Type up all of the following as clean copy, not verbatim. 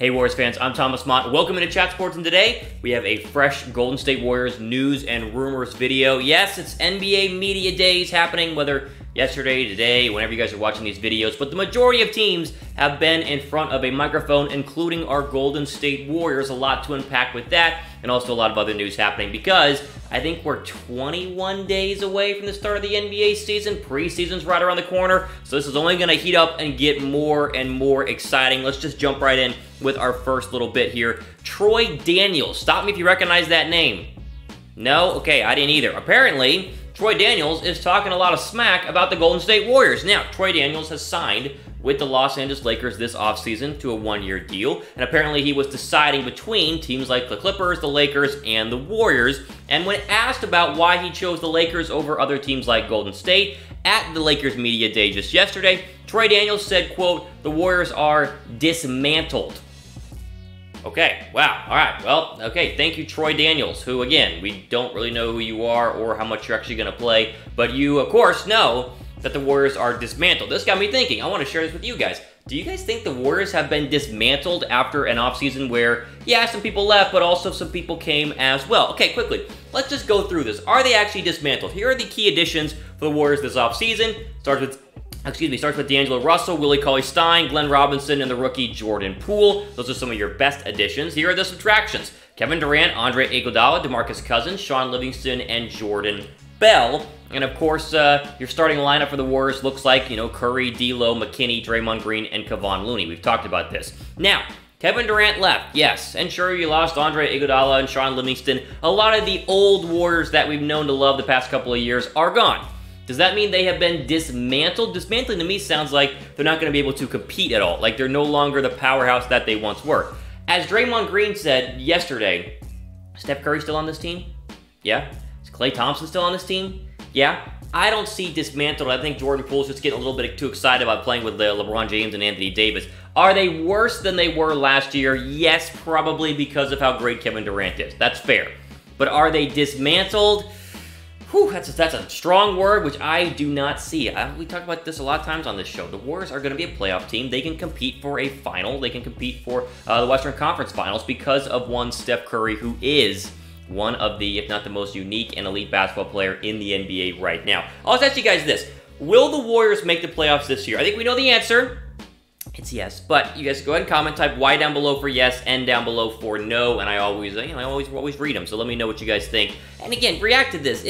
Hey Warriors fans, I'm Thomas Mott. Welcome into Chat Sports, and today we have a fresh Golden State Warriors news and rumors video. Yes, it's NBA Media Days happening, whether yesterday, today, whenever you guys are watching these videos, but the majority of teams have been in front of a microphone, including our Golden State Warriors. A lot to unpack with that, and also a lot of other news happening because I think we're 21 days away from the start of the NBA season. Preseason's right around the corner, so this is only going to heat up and get more and more exciting. Let's just jump right in with our first little bit here. Troy Daniels. Stop me if you recognize that name. No? Okay, I didn't either. Apparently, Troy Daniels is talking a lot of smack about the Golden State Warriors. Now, Troy Daniels has signed with the Los Angeles Lakers this offseason to a one-year deal, and apparently he was deciding between teams like the Clippers, the Lakers, and the Warriors. And when asked about why he chose the Lakers over other teams like Golden State at the Lakers Media Day just yesterday, Troy Daniels said, quote, "The Warriors are dismantled." Okay, wow, all right, well, okay, thank you, Troy Daniels, who, again, we don't really know who you are or how much you're actually going to play, but you, of course, know that the Warriors are dismantled. This got me thinking. I want to share this with you guys. Do you guys think the Warriors have been dismantled after an offseason where, yeah, some people left, but also some people came as well? Okay, quickly, let's just go through this. Are they actually dismantled? Here are the key additions for the Warriors this offseason. Starts with D'Angelo Russell, Willie Cauley-Stein, Glenn Robinson, and the rookie Jordan Poole. Those are some of your best additions. Here are the subtractions. Kevon Durant, Andre Iguodala, DeMarcus Cousins, Shaun Livingston, and Jordan Bell. And of course, your starting lineup for the Warriors looks like, Curry, D'Lo, McKinney, Draymond Green, and Kevon Looney. We've talked about this. Now, Kevon Durant left, yes, and sure, you lost Andre Iguodala and Shaun Livingston. A lot of the old Warriors that we've known to love the past couple of years are gone. Does that mean they have been dismantled? Dismantling to me sounds like they're not going to be able to compete at all. Like they're no longer the powerhouse that they once were. As Draymond Green said yesterday, Steph Curry still on this team? Yeah. Is Klay Thompson still on this team? Yeah. I don't see dismantled. I think Jordan Poole's just getting a little bit too excited about playing with LeBron James and Anthony Davis. Are they worse than they were last year? Yes, probably because of how great Kevon Durant is. That's fair. But are they dismantled? Whew, that's a strong word, which I do not see. We talk about this a lot of times on this show. The Warriors are going to be a playoff team. They can compete for a final. They can compete for the Western Conference Finals because of one Steph Curry, who is one of the, if not the most unique and elite basketball player in the NBA right now. I'll just ask you guys this. Will the Warriors make the playoffs this year? I think we know the answer. It's yes, but you guys go ahead and comment, type Y down below for yes, N down below for no, and I always, I always read them, so let me know what you guys think. And again, react to this.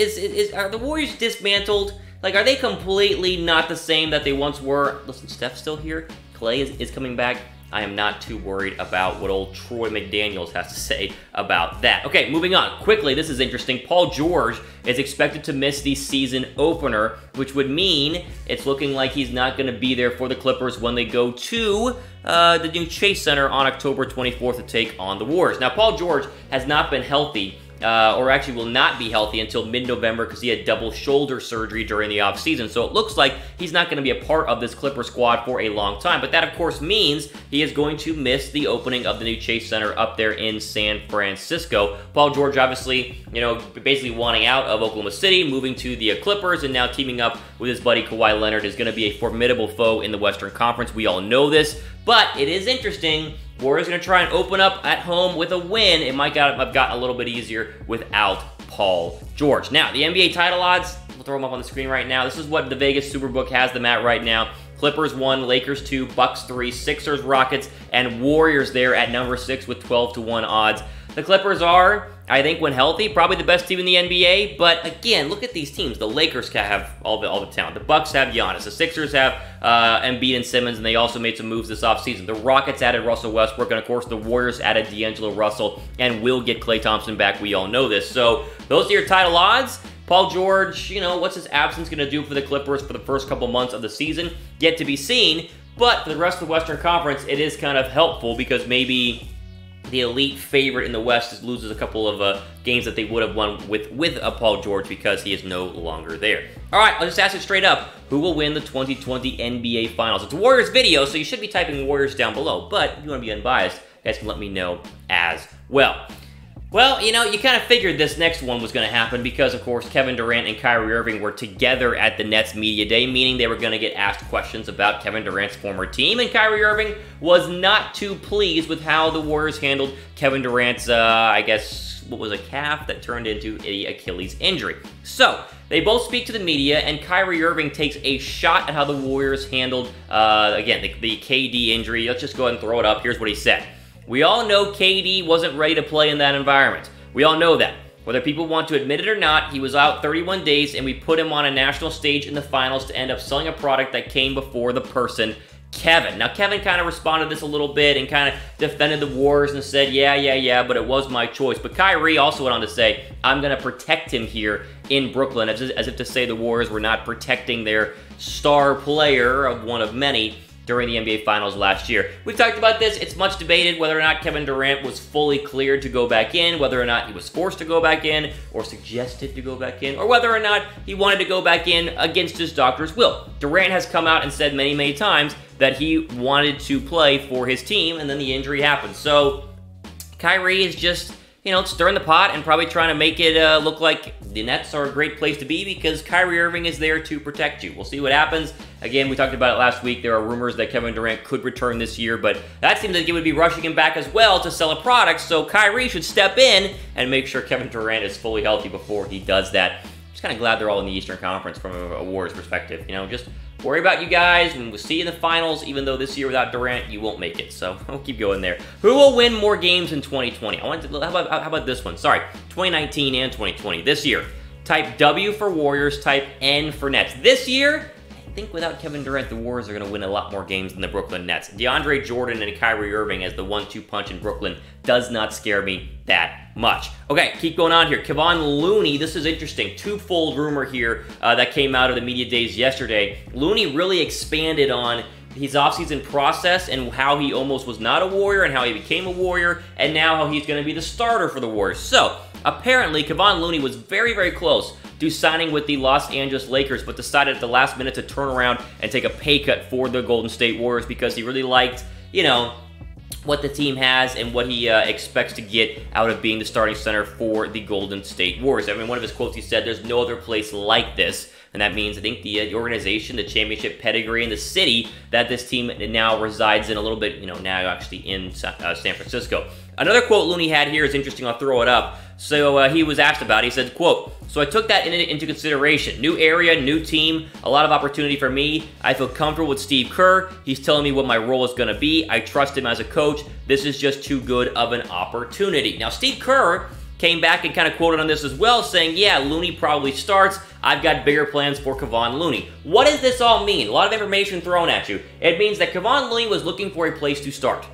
Are the Warriors dismantled? Like, are they completely not the same that they once were? Listen, Steph's still here. Klay is coming back. I am not too worried about what old Troy McDaniels has to say about that. Okay, moving on. Quickly, this is interesting. Paul George is expected to miss the season opener, which would mean it's looking like he's not going to be there for the Clippers when they go to the new Chase Center on October 24th to take on the Warriors. Now, Paul George has not been healthy, or actually will not be healthy until mid-November because he had double shoulder surgery during the offseason. So it looks like he's not going to be a part of this Clipper squad for a long time. But that, of course, means he is going to miss the opening of the new Chase Center up there in San Francisco. Paul George, obviously, basically wanting out of Oklahoma City, moving to the Clippers, and now teaming up with his buddy Kawhi Leonard is going to be a formidable foe in the Western Conference. We all know this, but it is interesting. Warriors going to try and open up at home with a win. It might have gotten a little bit easier without Paul George. Now, the NBA title odds, we'll throw them up on the screen right now. This is what the Vegas Superbook has them at right now. Clippers 1, Lakers 2, Bucks 3, Sixers, Rockets, and Warriors there at number 6 with 12-1 odds. The Clippers are, I think, when healthy, probably the best team in the NBA. But again, look at these teams. The Lakers have all the talent. The Bucks have Giannis. The Sixers have Embiid and Simmons, and they also made some moves this offseason. The Rockets added Russell Westbrook, and of course, the Warriors added D'Angelo Russell, and will get Klay Thompson back. We all know this. So those are your title odds. Paul George, what's his absence going to do for the Clippers for the first couple months of the season? Yet to be seen. But for the rest of the Western Conference, it is kind of helpful because maybe the elite favorite in the West just loses a couple of games that they would have won with a Paul George because he is no longer there. All right, I'll just ask it straight up. Who will win the 2020 NBA Finals? It's a Warriors video, so you should be typing Warriors down below. But if you want to be unbiased, you guys can let me know as well. Well, you know, you kind of figured this next one was going to happen because, of course, Kevin Durant and Kyrie Irving were together at the Nets Media Day, meaning they were going to get asked questions about Kevin Durant's former team, and Kyrie Irving was not too pleased with how the Warriors handled Kevin Durant's, I guess, what was a calf that turned into an Achilles injury. So, they both speak to the media, and Kyrie Irving takes a shot at how the Warriors handled, again, the KD injury. Let's just go ahead and throw it up. Here's what he said. We all know KD wasn't ready to play in that environment. We all know that. Whether people want to admit it or not, he was out 31 days and we put him on a national stage in the finals to end up selling a product that came before the person, Kevin. Now, Kevin kind of responded to this a little bit and kind of defended the Warriors and said, yeah, but it was my choice. But Kyrie also went on to say, I'm going to protect him here in Brooklyn, as if to say the Warriors were not protecting their star player, of one of many, during the NBA Finals last year. We've talked about this. It's much debated whether or not Kevin Durant was fully cleared to go back in, whether or not he was forced to go back in, or suggested to go back in, or whether or not he wanted to go back in against his doctor's will. Durant has come out and said many, many times that he wanted to play for his team, and then the injury happened. So, Kyrie is just, you know, stirring the pot and probably trying to make it look like the Nets are a great place to be because Kyrie Irving is there to protect you. We'll see what happens. Again, we talked about it last week. There are rumors that Kevin Durant could return this year, but that seems like it would be rushing him back as well to sell a product, so Kyrie should step in and make sure Kevin Durant is fully healthy before he does that. Just kind of glad they're all in the Eastern Conference from a Warriors perspective. You know, just worry about you guys, and we'll see you in the finals, even though this year without Durant, you won't make it. So, we'll keep going there. Who will win more games in 2020? How about this one? Sorry, 2019 and 2020. This year, type W for Warriors, type N for Nets. This year, I think without Kevin Durant, the Warriors are going to win a lot more games than the Brooklyn Nets. DeAndre Jordan and Kyrie Irving as the 1-2 punch in Brooklyn does not scare me that much. Okay, keep going on here. Kevon Looney, this is interesting. Twofold rumor here that came out of the media days yesterday. Looney really expanded on his offseason process and how he almost was not a Warrior and how he became a Warrior, and now how he's going to be the starter for the Warriors. So, apparently, Kevon Looney was very, very close to signing with the Los Angeles Lakers, but decided at the last minute to turn around and take a pay cut for the Golden State Warriors because he really liked, you know, what the team has and what he expects to get out of being the starting center for the Golden State Warriors. I mean, one of his quotes, he said, there's no other place like this. And that means, I think, the organization, the championship pedigree, and the city that this team now resides in a little bit, you know, now actually in San Francisco. Another quote Looney had here is interesting. I'll throw it up. So he was asked about it. He said, quote, so I took that into consideration. New area, new team, a lot of opportunity for me. I feel comfortable with Steve Kerr. He's telling me what my role is going to be. I trust him as a coach. This is just too good of an opportunity. Now, Steve Kerr came back and kind of quoted on this as well, saying, yeah, Looney probably starts. I've got bigger plans for Kevon Looney. What does this all mean? A lot of information thrown at you. It means that Kevon Looney was looking for a place to start.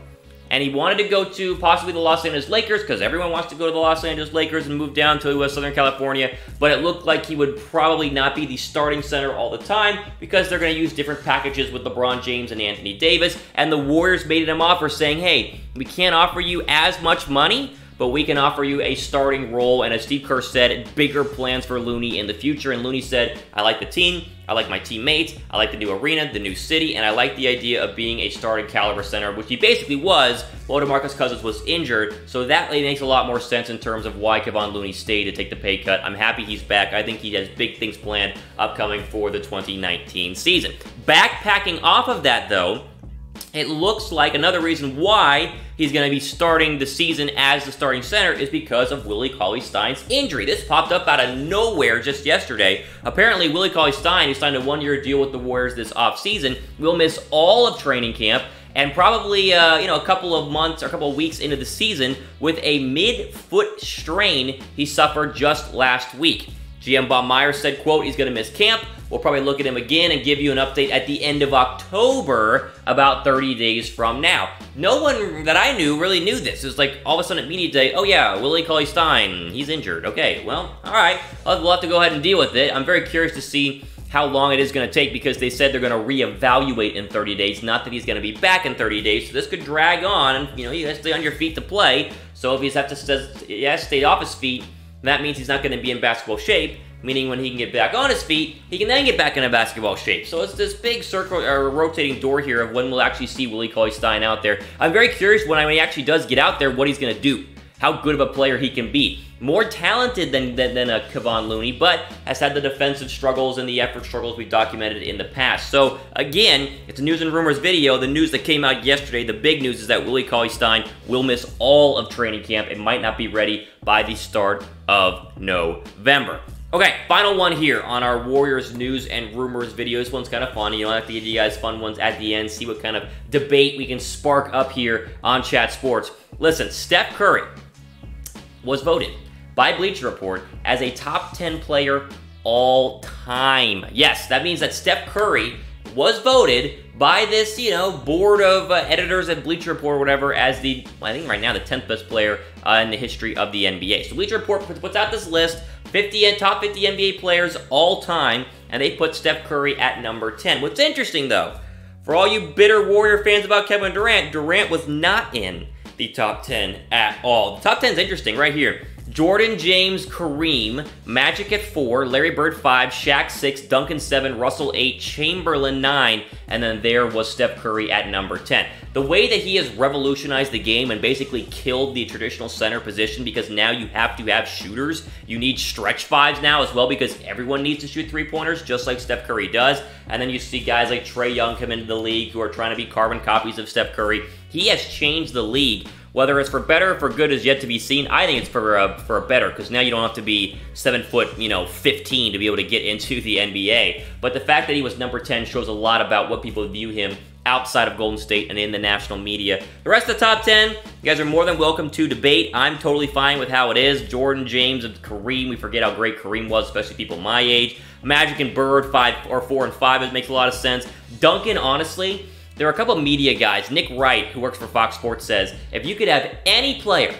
And he wanted to go to possibly the Los Angeles Lakers because everyone wants to go to the Los Angeles Lakers and move down to Southern California. But it looked like he would probably not be the starting center all the time because they're going to use different packages with LeBron James and Anthony Davis. And the Warriors made him an offer saying, hey, we can't offer you as much money, but we can offer you a starting role. And as Steve Kerr said, bigger plans for Looney in the future. And Looney said, I like the team, I like my teammates, I like the new arena, the new city, and I like the idea of being a starting caliber center, which he basically was while DeMarcus Cousins was injured. So that makes a lot more sense in terms of why Kevon Looney stayed to take the pay cut. I'm happy he's back. I think he has big things planned upcoming for the 2019 season. Backpacking off of that, though, it looks like another reason why he's going to be starting the season as the starting center is because of Willie Cauley-Stein's injury. This popped up out of nowhere just yesterday. Apparently, Willie Cauley-Stein, who signed a one-year deal with the Warriors this offseason, will miss all of training camp and probably, a couple of months or a couple of weeks into the season with a mid-foot strain he suffered just last week. GM Bob Myers said, quote, he's going to miss camp. We'll probably look at him again and give you an update at the end of October, about 30 days from now. No one that I knew really knew this. It was like all of a sudden at media day, oh yeah, Willie Cauley-Stein, he's injured. Okay, well, all right. We'll have to go ahead and deal with it. I'm very curious to see how long it is going to take because they said they're going to reevaluate in 30 days. Not that he's going to be back in 30 days, so this could drag on. And, you have to stay on your feet to play. So if he has to stay off his feet, that means he's not going to be in basketball shape. Meaning when he can get back on his feet, he can then get back into basketball shape. So it's this big circle or rotating door here of when we'll actually see Willie Cauley-Stein out there. I'm very curious when he actually does get out there, what he's going to do. how good of a player he can be. More talented than a Kevon Looney, but has had the defensive struggles and the effort struggles we've documented in the past. So again, it's a news and rumors video. The news that came out yesterday, the big news is that Willie Cauley-Stein will miss all of training camp and might not be ready by the start of November. Okay, final one here on our Warriors news and rumors video. This one's kind of fun. You know, I like to give you guys fun ones at the end, see what kind of debate we can spark up here on Chat Sports. Listen, Steph Curry was voted by Bleacher Report as a top 10 player all time. Yes, that means that Steph Curry was voted by this, you know, board of editors at Bleacher Report or whatever as the, I think right now, the 10th best player in the history of the NBA. So Bleacher Report puts out this list, top 50 NBA players all time, and they put Steph Curry at number 10. What's interesting, though, for all you bitter Warrior fans about Kevin Durant, Durant was not in the top 10 at all. The top 10 is interesting right here. Jordan, James, Kareem, Magic at 4, Larry Bird 5, Shaq 6, Duncan 7, Russell 8, Chamberlain 9, and then there was Steph Curry at number 10. The way that he has revolutionized the game and basically killed the traditional center position, because now you have to have shooters. You need stretch fives now as well, because everyone needs to shoot three-pointers just like Steph Curry does. And then you see guys like Trae Young come into the league who are trying to be carbon copies of Steph Curry. He has changed the league. Whether it's for better or for good is yet to be seen. I think it's for a better, because now you don't have to be 7 foot, 15 to be able to get into the NBA. But the fact that he was number 10 shows a lot about what people view him outside of Golden State and in the national media. The rest of the top 10, you guys are more than welcome to debate. I'm totally fine with how it is. Jordan, James, and Kareem, we forget how great Kareem was, especially people my age. Magic and Bird, 4 and 5, it makes a lot of sense. Duncan, honestly, there are a couple of media guys. Nick Wright, who works for Fox Sports, says, if you could have any player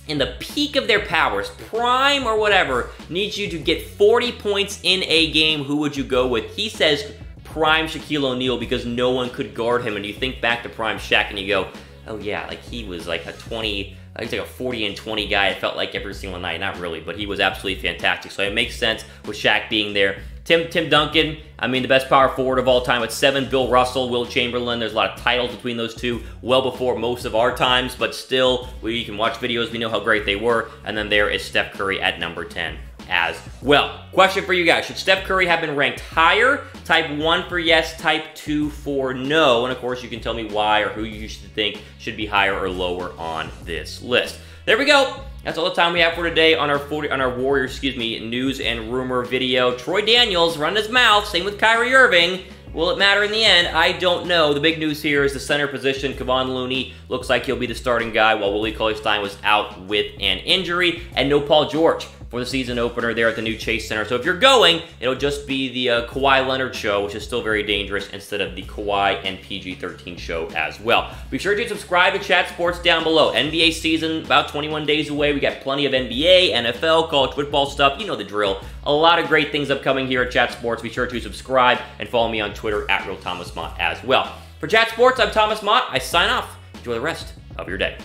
in the peak of their powers, prime or whatever, needs you to get 40 points in a game, who would you go with? He says prime Shaquille O'Neal, because no one could guard him. And you think back to prime Shaq and you go, oh yeah, like he was like a 20, he's like a 40 and 20 guy, it felt like every single night. Not really, but he was absolutely fantastic. So it makes sense with Shaq being there. Tim Duncan, I mean, the best power forward of all time at 7. Bill Russell, Will Chamberlain. There's a lot of titles between those two, well before most of our times, but still, we can watch videos, we know how great they were. And then there is Steph Curry at number 10 as well. Question for you guys. Should Steph Curry have been ranked higher? Type 1 for yes, type 2 for no. And of course, you can tell me why or who you should think should be higher or lower on this list. There we go. That's all the time we have for today on our Warriors, news and rumor video. Troy Daniels running his mouth. Same with Kyrie Irving. Will it matter in the end? I don't know. The big news here is the center position. Kevon Looney looks like he'll be the starting guy, while Willie Cauley-Stein was out with an injury. And no Paul George for the season opener there at the new Chase Center. So if you're going, it'll just be the Kawhi Leonard show, which is still very dangerous, instead of the Kawhi and PG-13 show as well. Be sure to subscribe to Chat Sports down below. NBA season about 21 days away. We got plenty of NBA, NFL, college football stuff. You know the drill. A lot of great things upcoming here at Chat Sports. Be sure to subscribe and follow me on Twitter at RealThomasMott as well. For Chat Sports, I'm Thomas Mott. I sign off. Enjoy the rest of your day.